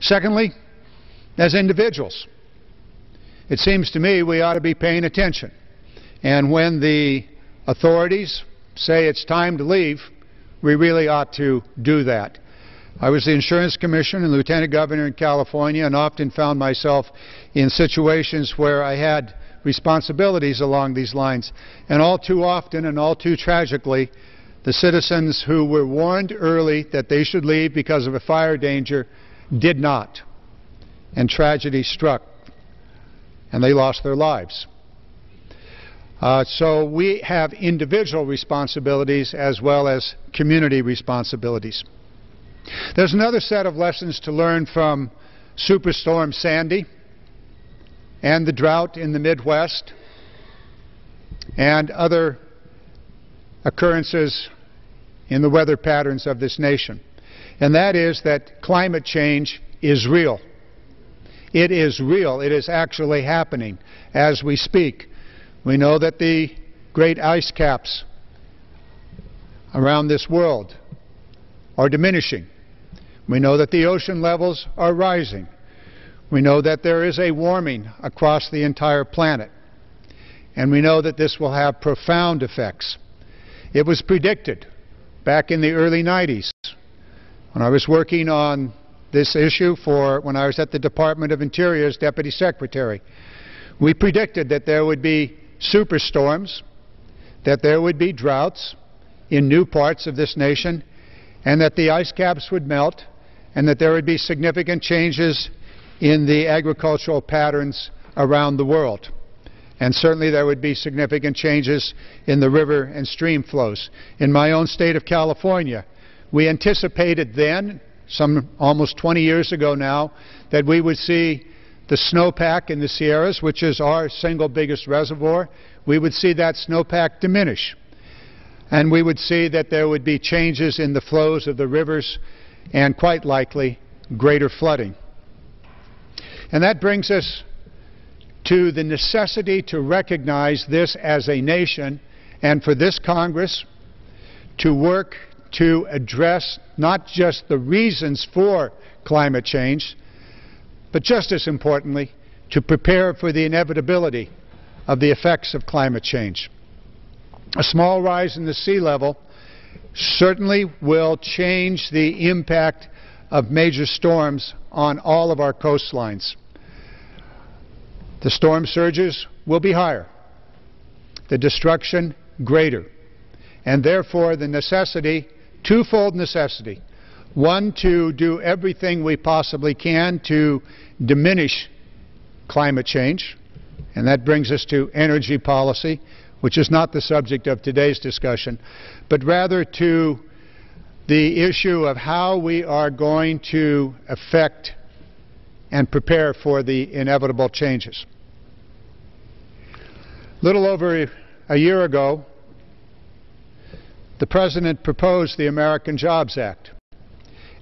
Secondly, as individuals, it seems to me we ought to be paying attention. And when the authorities say it's time to leave, we really ought to do that. I was the insurance commissioner and lieutenant governor in California, and often found myself in situations where I had responsibilities along these lines. And all too often and all too tragically, the citizens who were warned early that they should leave because of a fire danger did not. And tragedy struck, and they lost their lives. So we have individual responsibilities as well as community responsibilities. There's another set of lessons to learn from Superstorm Sandy and the drought in the Midwest and other occurrences in the weather patterns of this nation. And that is that climate change is real. It is real. It is actually happening as we speak. We know that the great ice caps around this world are diminishing. We know that the ocean levels are rising. We know that there is a warming across the entire planet. And we know that this will have profound effects. It was predicted back in the early 90s when I was working on this issue when I was at the Department of Interior's Deputy Secretary. We predicted that there would be superstorms, that there would be droughts in new parts of this nation, and that the ice caps would melt, and that there would be significant changes in the agricultural patterns around the world. And certainly there would be significant changes in the river and stream flows. In my own state of California, we anticipated then, some almost 20 years ago now, that we would see the snowpack in the Sierras, which is our single biggest reservoir, we would see that snowpack diminish. And we would see that there would be changes in the flows of the rivers and quite likely greater flooding. And that brings us to the necessity to recognize this as a nation and for this Congress to work to address not just the reasons for climate change, but just as importantly, to prepare for the inevitability of the effects of climate change. A small rise in the sea level certainly will change the impact of major storms on all of our coastlines. The storm surges will be higher, the destruction greater, and therefore the necessity, twofold necessity. One, to do everything we possibly can to diminish climate change, and that brings us to energy policy, which is not the subject of today's discussion, but rather to the issue of how we are going to affect and prepare for the inevitable changes. Little over a year ago, the President proposed the American Jobs Act.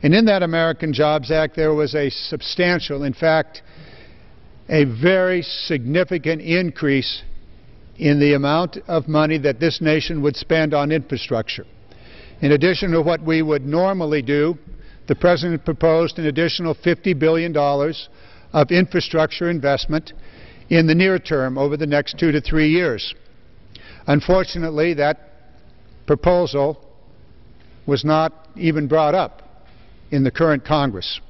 And in that American Jobs Act, there was a substantial, in fact, a very significant increase in the amount of money that this nation would spend on infrastructure. In addition to what we would normally do, the President proposed an additional $50 billion of infrastructure investment in the near term over the next 2 to 3 years. Unfortunately, that proposal was not even brought up in the current Congress.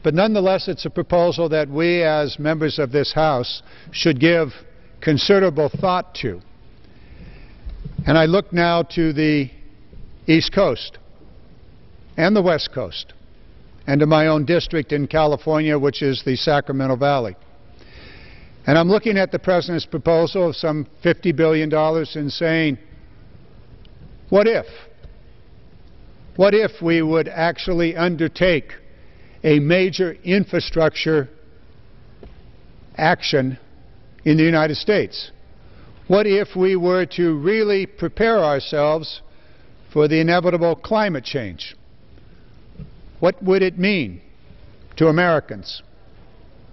But nonetheless, it's a proposal that we as members of this House should give considerable thought to. And I look now to the East Coast and the West Coast and to my own district in California, which is the Sacramento Valley. And I'm looking at the President's proposal of some $50 billion and saying, what if? What if we would actually undertake a major infrastructure action in the United States? What if we were to really prepare ourselves for the inevitable climate change? What would it mean to Americans?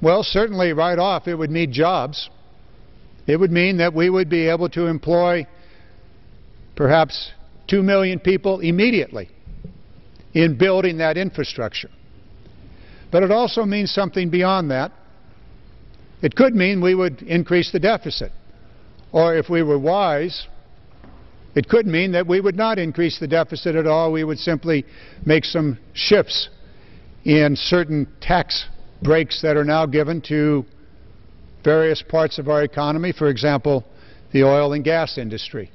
Well, certainly right off it would mean jobs. It would mean that we would be able to employ perhaps 2 million people immediately in building that infrastructure. But it also means something beyond that. It could mean we would increase the deficit. Or if we were wise, it could mean that we would not increase the deficit at all. We would simply make some shifts in certain tax breaks that are now given to various parts of our economy, for example, the oil and gas industry,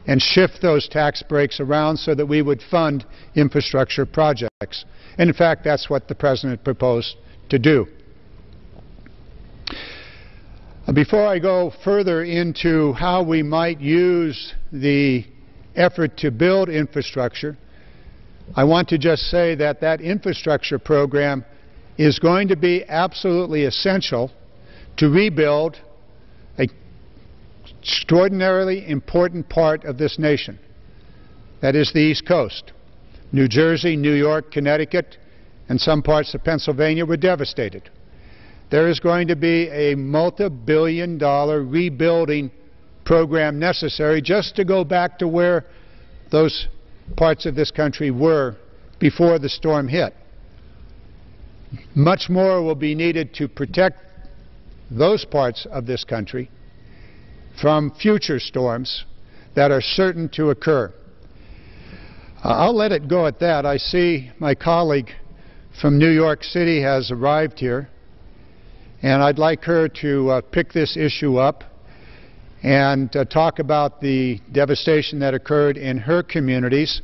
and shift those tax breaks around so that we would fund infrastructure projects. And in fact, that's what the President proposed to do. Before I go further into how we might use the effort to build infrastructure, I want to just say that that infrastructure program is going to be absolutely essential to rebuild an extraordinarily important part of this nation. That is the East Coast. New Jersey, New York, Connecticut, and some parts of Pennsylvania were devastated. There is going to be a multi-billion-dollar rebuilding program necessary just to go back to where those parts of this country were before the storm hit. Much more will be needed to protect those parts of this country from future storms that are certain to occur. I'll let it go at that. I see my colleague from New York City has arrived here, and I'd like her to pick this issue up and talk about the devastation that occurred in her communities,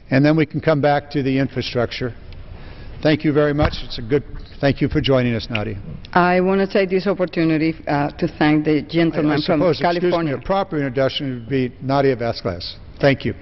and then we can come back to the infrastructure. Thank you very much. Thank you for joining us, Nadia. I want to take this opportunity to thank the gentleman from California. Excuse me, a proper introduction would be Nadia Vasquez. Thank you.